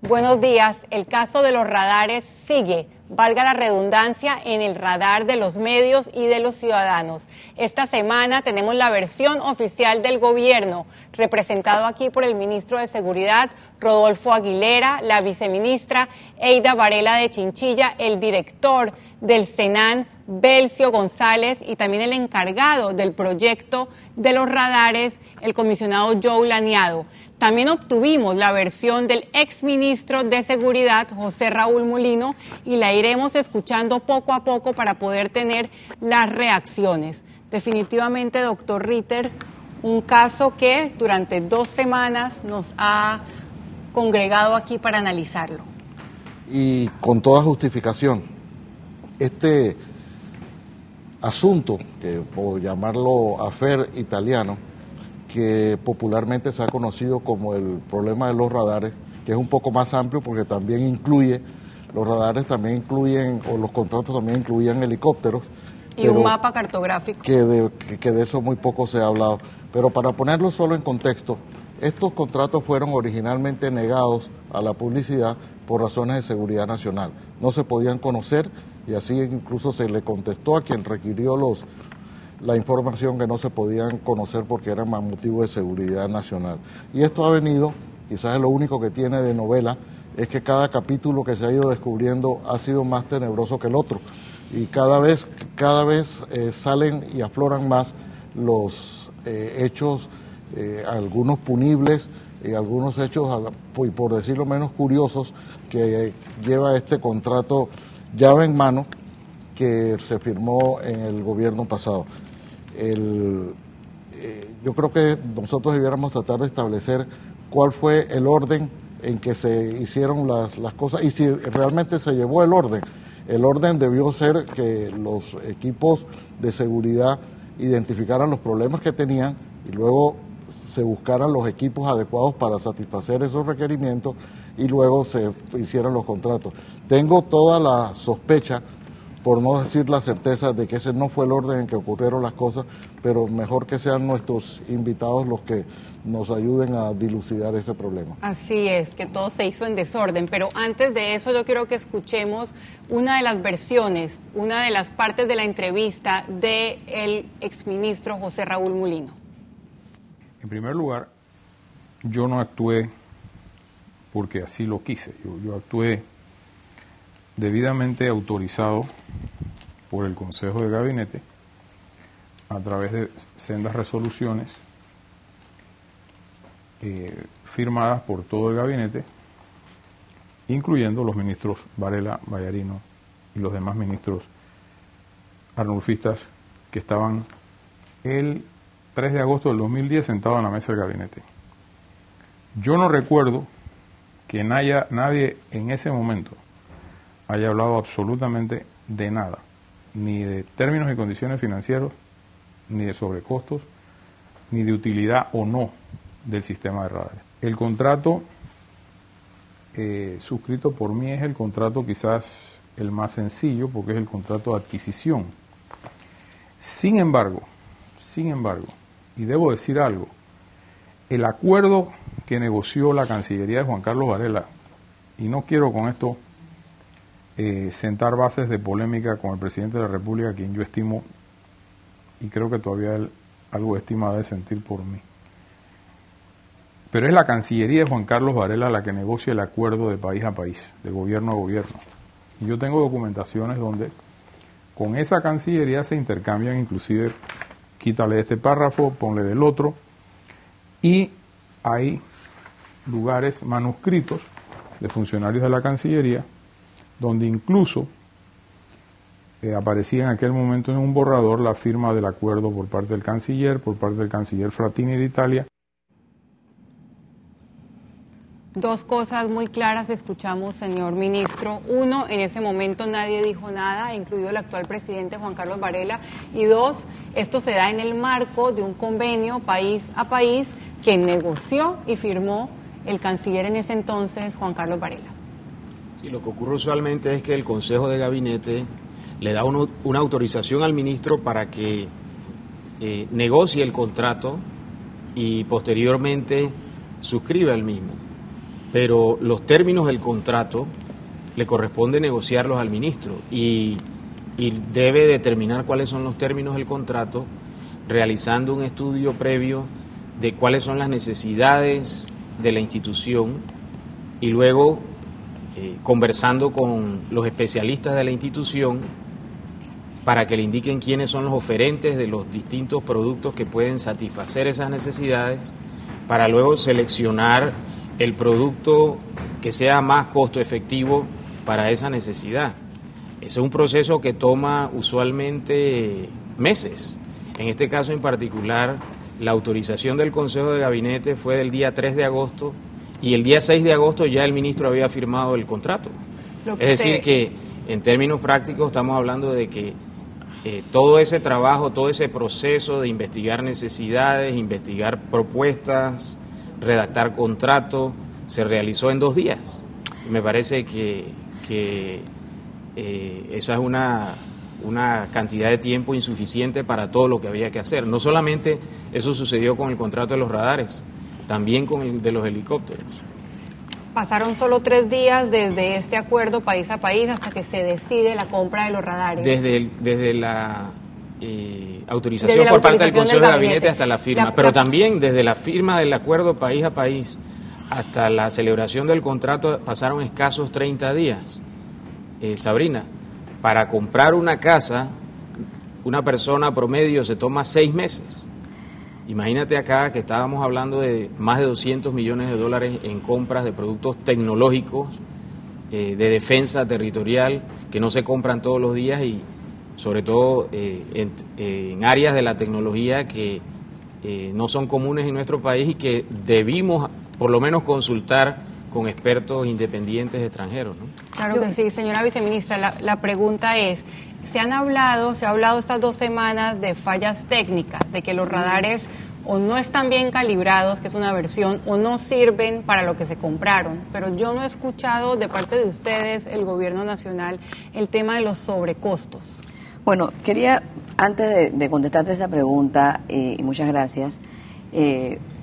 Buenos días. El caso de los radares sigue, valga la redundancia, en el radar de los medios y de los ciudadanos. Esta semana tenemos la versión oficial del gobierno, representado aquí por el ministro de Seguridad, Rodolfo Aguilera, la viceministra Eida Varela de Chinchilla, el director del SENAN, Belcio González, y también el encargado del proyecto de los radares, el comisionado Joe Laniado. También obtuvimos la versión del exministro de Seguridad, José Raúl Mulino, y la iremos escuchando poco a poco para poder tener las reacciones. Definitivamente, doctor Ritter, un caso que durante 2 semanas nos ha congregado aquí para analizarlo. Y con toda justificación. Este asunto, que por llamarlo affair italiano, que popularmente se ha conocido como el problema de los radares, que es un poco más amplio porque también incluye, los radares también incluyen, o los contratos también incluían helicópteros. Y un mapa cartográfico. Que de eso muy poco se ha hablado. Pero para ponerlo solo en contexto, estos contratos fueron originalmente negados a la publicidad por razones de seguridad nacional. No se podían conocer y así incluso se le contestó a quien requirió la información que no se podían conocer porque eran más motivo de seguridad nacional. Y esto ha venido, quizás es lo único que tiene de novela, es que cada capítulo que se ha ido descubriendo ha sido más tenebroso que el otro. Y cada vez salen y afloran más los hechos, algunos punibles, algunos hechos, por decirlo menos, curiosos, que lleva este contrato llave en mano que se firmó en el gobierno pasado. Yo creo que nosotros debiéramos tratar de establecer cuál fue el orden en que se hicieron las cosas y si realmente se llevó el orden. El orden debió ser que los equipos de seguridad identificaran los problemas que tenían y luego se buscaran los equipos adecuados para satisfacer esos requerimientos y luego se hicieran los contratos. Tengo toda la sospecha, por no decir la certeza, de que ese no fue el orden en que ocurrieron las cosas, pero mejor que sean nuestros invitados los que nos ayuden a dilucidar ese problema. Así es, que todo se hizo en desorden, pero antes de eso yo quiero que escuchemos una de las versiones, una de las partes de la entrevista del exministro José Raúl Mulino. En primer lugar, yo no actué porque así lo quise, yo actué debidamente autorizado por el Consejo de Gabinete a través de sendas resoluciones firmadas por todo el gabinete, incluyendo los ministros Varela, Vallarino y los demás ministros arnulfistas que estaban el 3 de agosto del 2010 sentados en la mesa del gabinete. Yo no recuerdo que nadie en ese momento haya hablado absolutamente de nada, ni de términos y condiciones financieros, ni de sobrecostos, ni de utilidad o no del sistema de radares. El contrato suscrito por mí es el contrato quizás el más sencillo porque es el contrato de adquisición. Sin embargo, y debo decir algo, el acuerdo que negoció la Cancillería de Juan Carlos Varela, y no quiero con esto sentar bases de polémica con el presidente de la República, a quien yo estimo y creo que todavía él algo de estima debe sentir por mí. Pero es la Cancillería de Juan Carlos Varela la que negocia el acuerdo de país a país, de gobierno a gobierno. Y yo tengo documentaciones donde con esa Cancillería se intercambian inclusive, quítale este párrafo, ponle del otro, y hay lugares manuscritos de funcionarios de la Cancillería donde incluso aparecía en aquel momento en un borrador la firma del acuerdo por parte del canciller Frattini de Italia. Dos cosas muy claras escuchamos, señor ministro. Uno, en ese momento nadie dijo nada, incluido el actual presidente Juan Carlos Varela. Y dos, esto se da en el marco de un convenio país a país que negoció y firmó el canciller en ese entonces, Juan Carlos Varela. Sí, lo que ocurre usualmente es que el Consejo de Gabinete le da una autorización al ministro para que negocie el contrato y posteriormente suscriba el mismo. pero los términos del contrato le corresponde negociarlos al ministro y debe determinar cuáles son los términos del contrato, realizando un estudio previo de cuáles son las necesidades de la institución y luego conversando con los especialistas de la institución para que le indiquen quiénes son los oferentes de los distintos productos que pueden satisfacer esas necesidades, para luego seleccionar el producto que sea más costo efectivo para esa necesidad. Ese es un proceso que toma usualmente meses. En este caso en particular, la autorización del Consejo de Gabinete fue del día 3 de agosto y el día 6 de agosto ya el ministro había firmado el contrato. Es decir que en términos prácticos estamos hablando de que todo ese trabajo, todo ese proceso de investigar necesidades, investigar propuestas, redactar contratos, se realizó en 2 días. Me parece que esa es una cantidad de tiempo insuficiente para todo lo que había que hacer. No solamente eso sucedió con el contrato de los radares, también con el de los helicópteros. Pasaron solo 3 días desde este acuerdo país a país hasta que se decide la compra de los radares. Desde la autorización por parte del Consejo de Gabinete hasta la firma, pero también desde la firma del acuerdo país a país hasta la celebración del contrato pasaron escasos 30 días. Sabrina, para comprar una casa, una persona promedio se toma 6 meses. Imagínate acá que estábamos hablando de más de 200 millones de dólares en compras de productos tecnológicos, de defensa territorial, que no se compran todos los días y sobre todo en áreas de la tecnología que no son comunes en nuestro país y que debimos por lo menos consultar con expertos independientes extranjeros, ¿no? Claro que sí, señora viceministra. La pregunta es, se ha hablado estas 2 semanas de fallas técnicas, de que los radares o no están bien calibrados, que es una versión, o no sirven para lo que se compraron. Pero yo no he escuchado de parte de ustedes, el gobierno nacional, el tema de los sobrecostos. Bueno, quería, antes de contestarte esa pregunta, y muchas gracias,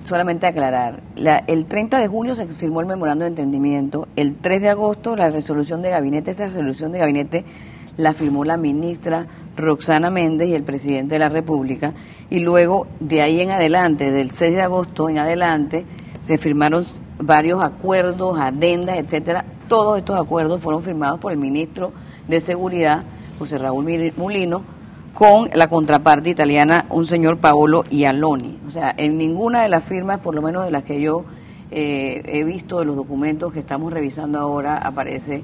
solamente aclarar, el 30 de junio se firmó el memorando de entendimiento, el 3 de agosto la resolución de gabinete, esa resolución de gabinete la firmó la ministra Roxana Méndez y el presidente de la República, y luego de ahí en adelante, del 6 de agosto en adelante, se firmaron varios acuerdos, adendas, etcétera. Todos estos acuerdos fueron firmados por el ministro de Seguridad, José Raúl Mulino, con la contraparte italiana, un señor Paolo Ialloni. O sea, en ninguna de las firmas, por lo menos de las que yo he visto de los documentos que estamos revisando ahora, aparece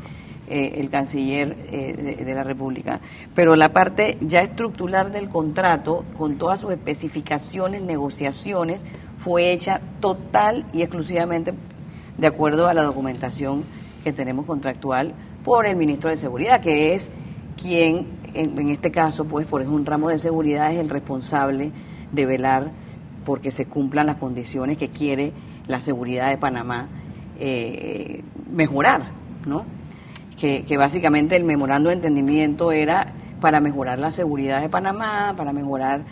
el canciller de la República. Pero la parte ya estructural del contrato, con todas sus especificaciones, negociaciones, fue hecha total y exclusivamente de acuerdo a la documentación que tenemos contractual por el ministro de Seguridad, que es quien, en este caso, pues por un ramo de seguridad, es el responsable de velar porque se cumplan las condiciones que quiere la seguridad de Panamá mejorar, ¿no? Que básicamente el memorando de entendimiento era para mejorar la seguridad de Panamá, para mejorar,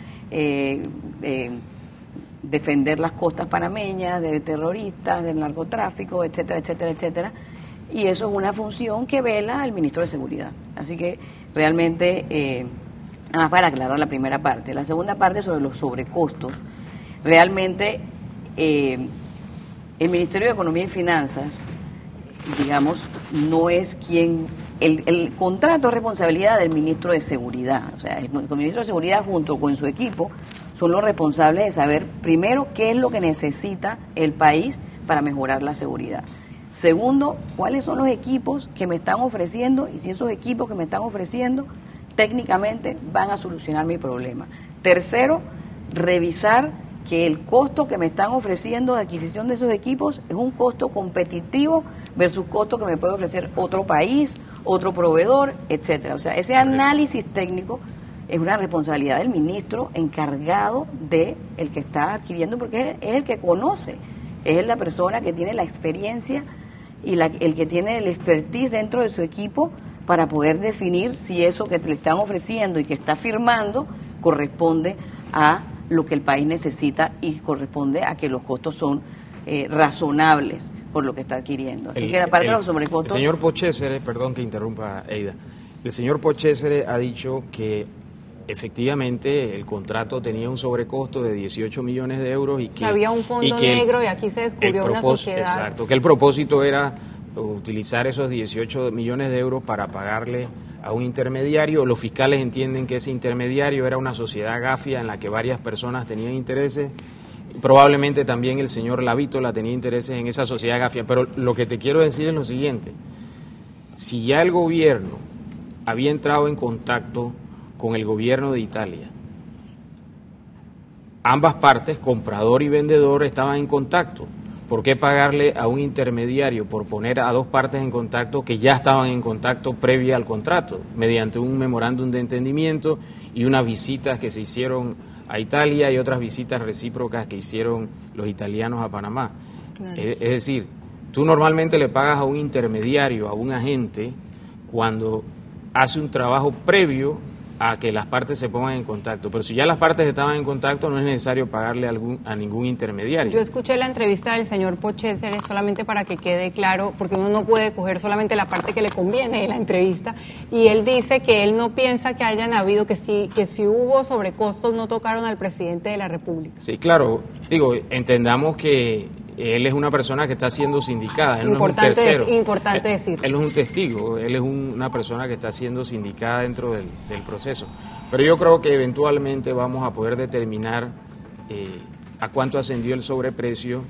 defender las costas panameñas de terroristas, del narcotráfico, etcétera, etcétera, etcétera. Y eso es una función que vela el ministro de Seguridad. Así que realmente, nada más para aclarar la primera parte. La segunda parte sobre los sobrecostos. Realmente, el Ministerio de Economía y Finanzas, digamos, no es quien... El contrato es responsabilidad del ministro de Seguridad. O sea, el ministro de Seguridad junto con su equipo son los responsables de saber, primero, qué es lo que necesita el país para mejorar la seguridad. Segundo, cuáles son los equipos que me están ofreciendo y si esos equipos que me están ofreciendo técnicamente van a solucionar mi problema. Tercero, revisar que el costo que me están ofreciendo de adquisición de esos equipos es un costo competitivo versus costo que me puede ofrecer otro país, otro proveedor, etcétera. O sea, ese análisis técnico es una responsabilidad del ministro encargado de el que está adquiriendo, porque es el que conoce, es la persona que tiene la experiencia y el que tiene el expertise dentro de su equipo para poder definir si eso que le están ofreciendo y que está firmando corresponde a lo que el país necesita y corresponde a que los costos son razonables por lo que está adquiriendo. Así que aparte de los sobrecostos... El señor Pochésere, perdón que interrumpa, Eida, el señor Pochésere ha dicho que efectivamente el contrato tenía un sobrecosto de 18 millones de euros y que había un fondo negro y aquí se descubrió una sociedad. Exacto, que el propósito era utilizar esos 18 millones de euros para pagarle a un intermediario. Los fiscales entienden que ese intermediario era una sociedad gafia en la que varias personas tenían intereses. Probablemente también el señor Lavítola tenía intereses en esa sociedad gafia. Pero lo que te quiero decir es lo siguiente: si ya el gobierno había entrado en contacto con el gobierno de Italia, ambas partes, comprador y vendedor, estaban en contacto. ¿Por qué pagarle a un intermediario por poner a dos partes en contacto que ya estaban en contacto previa al contrato, mediante un memorándum de entendimiento y unas visitas que se hicieron a Italia y otras visitas recíprocas que hicieron los italianos a Panamá? Claro. Es decir, tú normalmente le pagas a un intermediario, a un agente, cuando hace un trabajo previo a que las partes se pongan en contacto. Pero si ya las partes estaban en contacto, no es necesario pagarle a ningún intermediario. Yo escuché la entrevista del señor Pochésere solamente para que quede claro, porque uno no puede coger solamente la parte que le conviene de la entrevista, y él dice que él no piensa que hayan habido, que si hubo sobrecostos no tocaron al presidente de la República. Sí, claro. Digo, entendamos que él es una persona que está siendo sindicada, él no es un tercero. Importante decirlo. Él no es un testigo, él es una persona que está siendo sindicada dentro del proceso. Pero yo creo que eventualmente vamos a poder determinar a cuánto ascendió el sobreprecio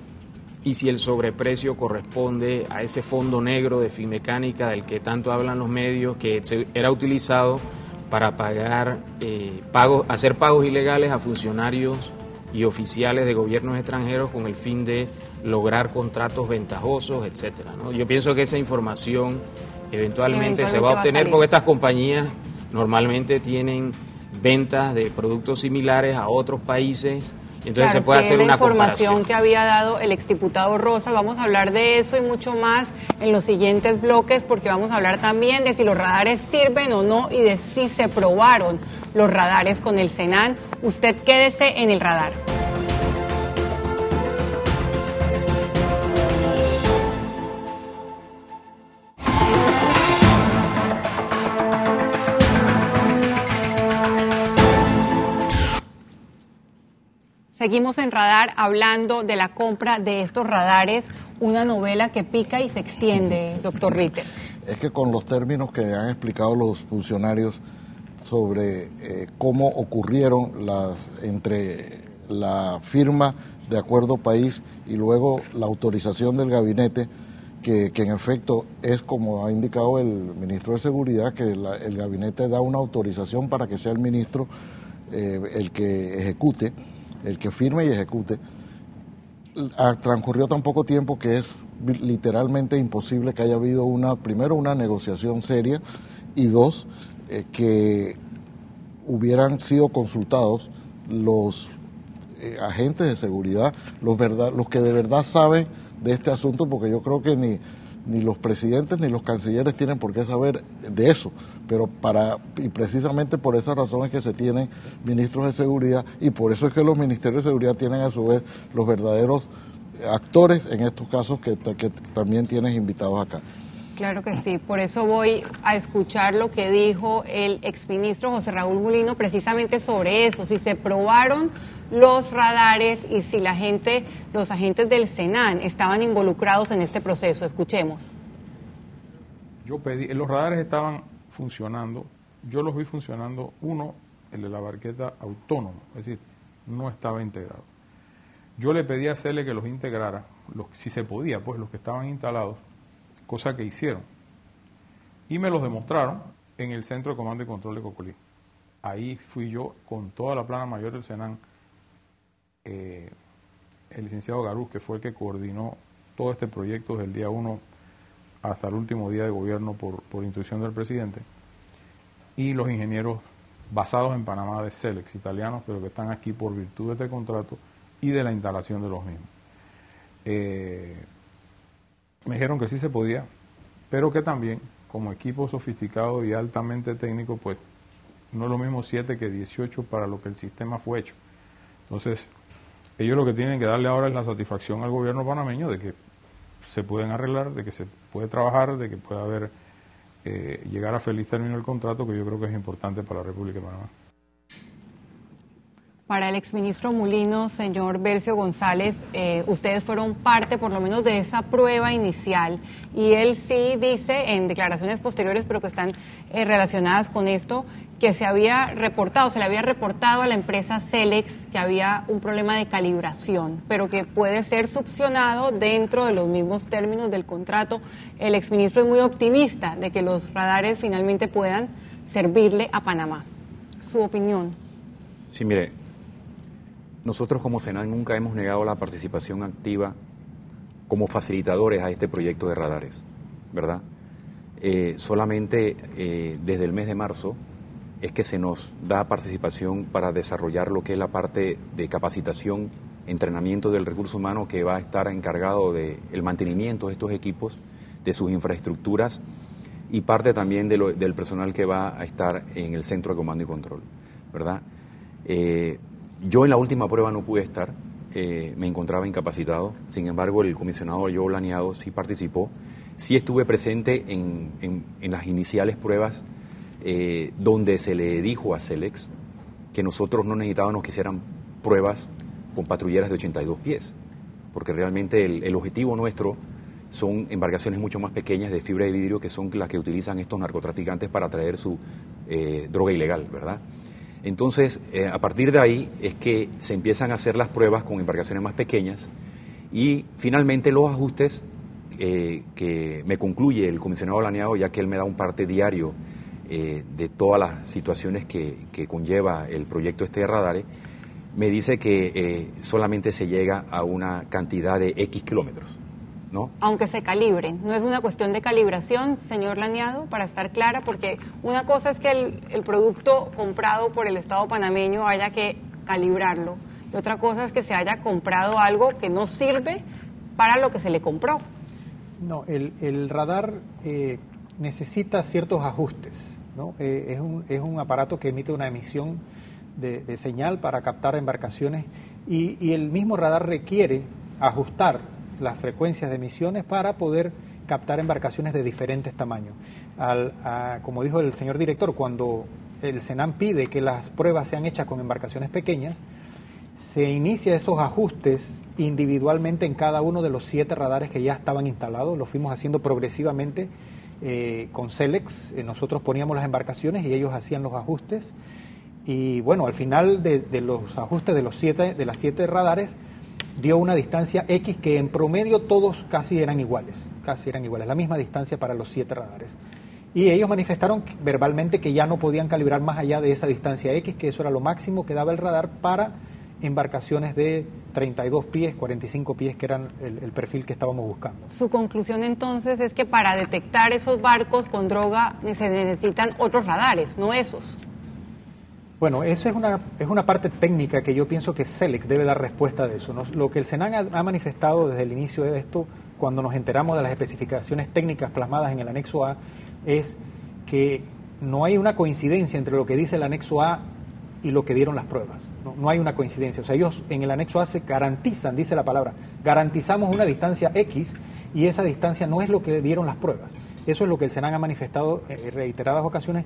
y si el sobreprecio corresponde a ese fondo negro de Finmecánica del que tanto hablan los medios, que era utilizado para pagar hacer pagos ilegales a funcionarios y oficiales de gobiernos extranjeros con el fin de lograr contratos ventajosos, etcétera, ¿no? Yo pienso que esa información eventualmente se va a obtener porque estas compañías normalmente tienen ventas de productos similares a otros países, entonces se puede hacer una comparación. La información que había dado el exdiputado Rosas, vamos a hablar de eso y mucho más en los siguientes bloques, porque vamos a hablar también de si los radares sirven o no y de si se probaron los radares con el Senan. Usted quédese en el radar. Seguimos en Radar hablando de la compra de estos radares, una novela que pica y se extiende, doctor Ritter. Es que con los términos que han explicado los funcionarios sobre cómo ocurrieron entre la firma de acuerdo país y luego la autorización del gabinete, que en efecto es como ha indicado el ministro de Seguridad, que el gabinete da una autorización para que sea el ministro el que ejecute, el que firme y ejecute. Transcurrió tan poco tiempo que es literalmente imposible que haya habido primero una negociación seria y dos, que hubieran sido consultados los agentes de seguridad, los que de verdad saben de este asunto, porque yo creo que ni los presidentes ni los cancilleres tienen por qué saber de eso, pero y precisamente por esa razón es que se tienen ministros de seguridad, y por eso es que los ministerios de seguridad tienen a su vez los verdaderos actores en estos casos que también tienes invitados acá. Claro que sí, por eso voy a escuchar lo que dijo el exministro José Raúl Mulino precisamente sobre eso, si se probaron los radares y si los agentes del Senan estaban involucrados en este proceso. Escuchemos. Los radares estaban funcionando, yo los vi funcionando, el de la barqueta autónomo, es decir, no estaba integrado. Yo le pedí a Cele que los integrara, si se podía, pues los que estaban instalados, cosa que hicieron. Y me los demostraron en el Centro de Comando y Control de Cocolí. Ahí fui yo con toda la plana mayor del Senan, el licenciado Garuz, que fue el que coordinó todo este proyecto desde el día 1 hasta el último día de gobierno por instrucción del presidente, y los ingenieros basados en Panamá de Celex, italianos, pero que están aquí por virtud de este contrato y de la instalación de los mismos. Me dijeron que sí se podía, pero que también, como equipo sofisticado y altamente técnico, pues no es lo mismo 7 que 18 para lo que el sistema fue hecho. Entonces, ellos lo que tienen que darle ahora es la satisfacción al gobierno panameño de que se pueden arreglar, de que se puede trabajar, de que pueda haber llegar a feliz término el contrato, que yo creo que es importante para la República de Panamá. Para el exministro Mulino, señor Bercio González, ustedes fueron parte por lo menos de esa prueba inicial y él sí dice en declaraciones posteriores, pero que están relacionadas con esto, que se le había reportado a la empresa Celex que había un problema de calibración, pero que puede ser subsanado dentro de los mismos términos del contrato. El exministro es muy optimista de que los radares finalmente puedan servirle a Panamá. ¿Su opinión? Sí, mire, nosotros como SENAC nunca hemos negado la participación activa como facilitadores a este proyecto de radares, ¿verdad? Solamente desde el mes de marzo es que se nos da participación para desarrollar lo que es la parte de capacitación, entrenamiento del recurso humano que va a estar encargado del mantenimiento de estos equipos, de sus infraestructuras y parte también del personal que va a estar en el centro de comando y control, ¿verdad? Yo en la última prueba no pude estar, me encontraba incapacitado, sin embargo el comisionado Joe Laniado sí participó, sí estuve presente en las iniciales pruebas donde se le dijo a Celex que nosotros no necesitábamos que hicieran pruebas con patrulleras de 82 pies, porque realmente el objetivo nuestro son embarcaciones mucho más pequeñas de fibra de vidrio que son las que utilizan estos narcotraficantes para traer su droga ilegal, ¿verdad? Entonces, a partir de ahí es que se empiezan a hacer las pruebas con embarcaciones más pequeñas y finalmente los ajustes que me concluye el comisionado Laniado, ya que él me da un parte diario de todas las situaciones que conlleva el proyecto de radares, me dice que solamente se llega a una cantidad de X kilómetros, ¿no? Aunque se calibren, no es una cuestión de calibración, señor Laniado, para estar clara, porque una cosa es que el producto comprado por el Estado panameño haya que calibrarlo, y otra cosa es que se haya comprado algo que no sirve para lo que se le compró. No, el radar necesita ciertos ajustes, ¿no? Es un aparato que emite una emisión de señal para captar embarcaciones y el mismo radar requiere ajustar las frecuencias de emisiones para poder captar embarcaciones de diferentes tamaños. Como dijo el señor director, cuando el SENAM pide que las pruebas sean hechas con embarcaciones pequeñas, se inicia esos ajustes individualmente en cada uno de los 7 radares que ya estaban instalados. Lo fuimos haciendo progresivamente con Celex. Nosotros poníamos las embarcaciones y ellos hacían los ajustes. Y bueno, al final de los ajustes de las 7 radares, dio una distancia X que en promedio todos casi eran iguales, la misma distancia para los 7 radares. Y ellos manifestaron verbalmente que ya no podían calibrar más allá de esa distancia X, que eso era lo máximo que daba el radar para embarcaciones de 32 pies, 45 pies, que eran el perfil que estábamos buscando. Su conclusión entonces es que para detectar esos barcos con droga se necesitan otros radares, no esos. Bueno, esa es una parte técnica que yo pienso que Celex debe dar respuesta de eso, ¿no? Lo que el SENAC ha manifestado desde el inicio de esto, cuando nos enteramos de las especificaciones técnicas plasmadas en el anexo A, es que no hay una coincidencia entre lo que dice el anexo A y lo que dieron las pruebas. No hay una coincidencia. O sea, ellos en el anexo A se garantizan, dice la palabra, garantizamos una distancia X y esa distancia no es lo que dieron las pruebas. Eso es lo que el SENAC ha manifestado en reiteradas ocasiones.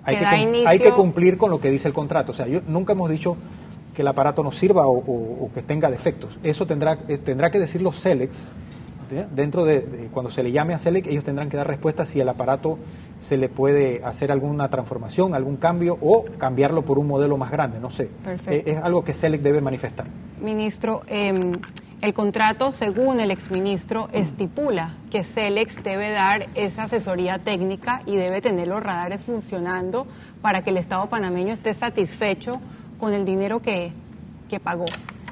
Hay que cumplir con lo que dice el contrato. O sea, nunca hemos dicho que el aparato no sirva o que tenga defectos. Eso tendrá que decirlo Celex. Dentro de cuando se le llame a Celex, ellos tendrán que dar respuesta si el aparato se le puede hacer alguna transformación, algún cambio o cambiarlo por un modelo más grande, no sé. Es algo que Celex debe manifestar. Ministro, el contrato, según el exministro, estipula que Celex debe dar esa asesoría técnica y debe tener los radares funcionando para que el Estado panameño esté satisfecho con el dinero que pagó.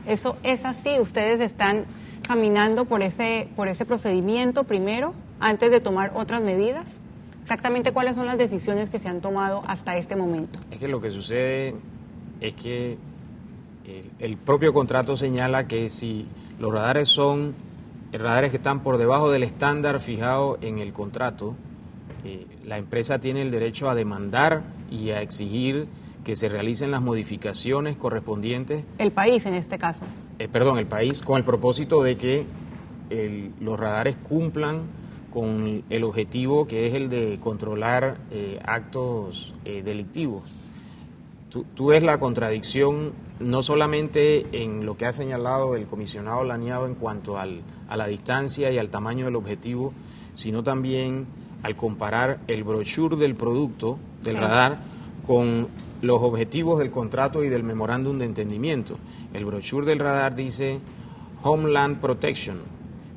¿Eso es así? ¿Ustedes están caminando por ese procedimiento primero, antes de tomar otras medidas? Exactamente cuáles son las decisiones que se han tomado hasta este momento. Es que lo que sucede es que el propio contrato señala que si los radares son radares que están por debajo del estándar fijado en el contrato, la empresa tiene el derecho a demandar y a exigir que se realicen las modificaciones correspondientes. El país en este caso. El país, con el propósito de que los radares cumplan con el objetivo que es el de controlar actos delictivos. Tú ves la contradicción no solamente en lo que ha señalado el comisionado Laniado en cuanto a la distancia y al tamaño del objetivo, sino también al comparar el brochure del producto, del radar, con los objetivos del contrato y del memorándum de entendimiento. El brochure del radar dice Homeland Protection,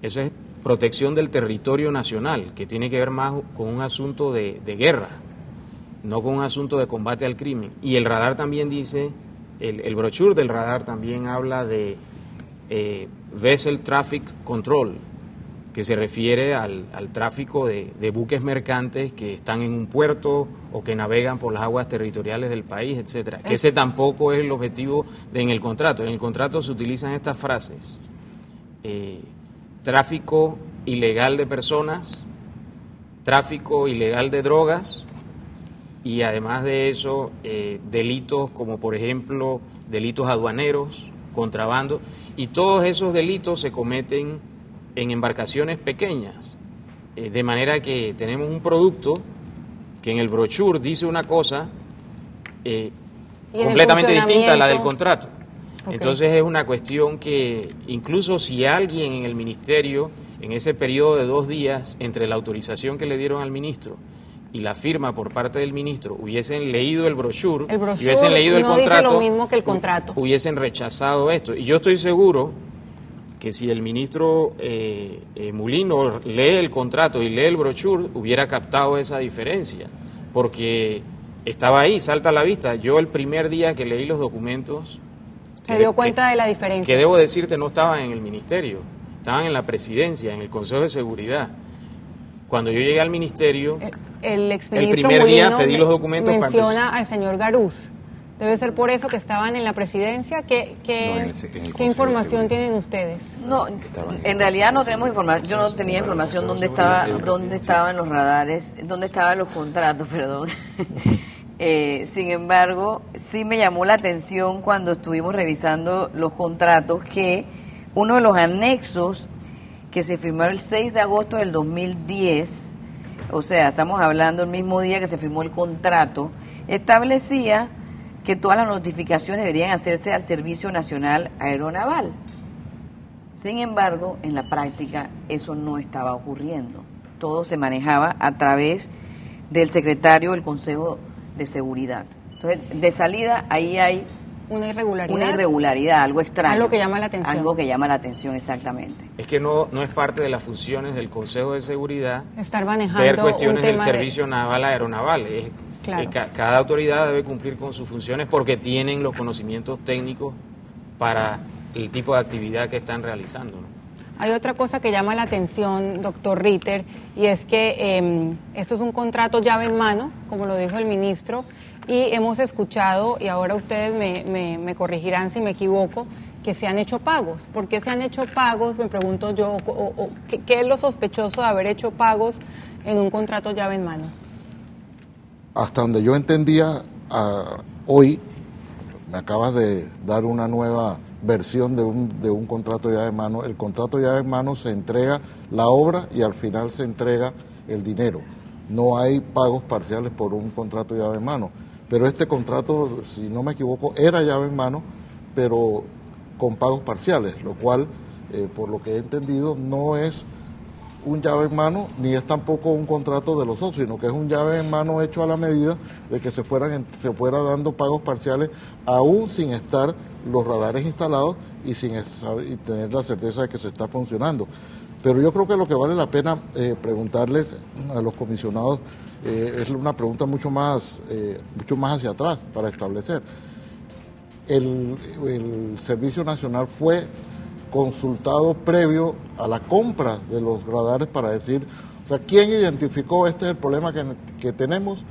eso es protección del territorio nacional, que tiene que ver más con un asunto de guerra, no con un asunto de combate al crimen. Y el radar también dice, el brochure del radar también habla de Vessel Traffic Control, que se refiere al tráfico de buques mercantes que están en un puerto o que navegan por las aguas territoriales del país, etcétera. Que ese tampoco es el objetivo en el contrato. En el contrato se utilizan estas frases: tráfico ilegal de personas, tráfico ilegal de drogas, y además de eso, delitos como por ejemplo delitos aduaneros, contrabando, y todos esos delitos se cometen en embarcaciones pequeñas, de manera que tenemos un producto que en el brochure dice una cosa completamente distinta a la del contrato. Okay. Entonces es una cuestión que incluso si alguien en el ministerio, en ese periodo de 2 días entre la autorización que le dieron al ministro y la firma por parte del ministro, hubiesen leído el brochure y hubiesen leído el contrato, dice lo mismo que el contrato, hubiesen rechazado esto. Y yo estoy seguro que si el ministro Mulino lee el contrato y lee el brochure, hubiera captado esa diferencia, porque estaba ahí, salta a la vista. Yo el primer día que leí los documentos... ¿Se dio cuenta de la diferencia? Que debo decirte, no estaban en el ministerio, estaban en la presidencia, en el Consejo de Seguridad. Cuando yo llegué al ministerio, el primer Mulino día pedí los documentos menciona al señor Garuz. Debe ser por eso que estaban en la presidencia. ¿Qué información tienen ustedes? No, en realidad no tenemos información. Yo no tenía información dónde estaban los radares, dónde estaban los contratos, perdón. Sin embargo, sí me llamó la atención cuando estuvimos revisando los contratos que uno de los anexos que se firmó el 6 de agosto del 2010, o sea, estamos hablando el mismo día que se firmó el contrato, establecía que todas las notificaciones deberían hacerse al Servicio Nacional Aeronaval. Sin embargo, en la práctica eso no estaba ocurriendo. Todo se manejaba a través del secretario del Consejo de Seguridad. Entonces, de salida, ahí hay una irregularidad. Una irregularidad, algo extraño. Algo que llama la atención. Algo que llama la atención, exactamente. Es que no es parte de las funciones del Consejo de Seguridad estar manejando ver cuestiones un tema del Servicio Naval Aeronaval. Claro. Cada autoridad debe cumplir con sus funciones porque tienen los conocimientos técnicos para el tipo de actividad que están realizando, ¿no? Hay otra cosa que llama la atención, doctor Ritter, y es que esto es un contrato llave en mano, como lo dijo el ministro, y hemos escuchado, y ahora ustedes me corregirán si me equivoco, que se han hecho pagos. ¿Por qué se han hecho pagos? Me pregunto yo, ¿qué es lo sospechoso de haber hecho pagos en un contrato llave en mano? Hasta donde yo entendía, hoy me acabas de dar una nueva versión de un contrato llave en mano. El contrato llave en mano se entrega la obra y al final se entrega el dinero. No hay pagos parciales por un contrato llave en mano. Pero este contrato, si no me equivoco, era llave en mano, pero con pagos parciales, lo cual, por lo que he entendido, no es un llave en mano, ni es tampoco un contrato de los otros, sino que es un llave en mano hecho a la medida de que se fuera dando pagos parciales, aún sin estar los radares instalados y sin y tener la certeza de que se está funcionando. Pero yo creo que lo que vale la pena preguntarles a los comisionados es una pregunta mucho más hacia atrás para establecer. El Servicio Nacional fue consultado previo a la compra de los radares para decir, o sea, ¿quién identificó este es el problema que tenemos?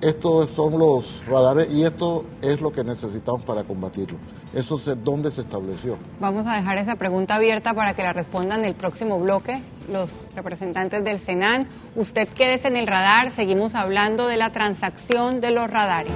Estos son los radares y esto es lo que necesitamos para combatirlo. Eso es donde se estableció. Vamos a dejar esa pregunta abierta para que la respondan en el próximo bloque los representantes del Senan. Usted quédese en el radar, seguimos hablando de la transacción de los radares.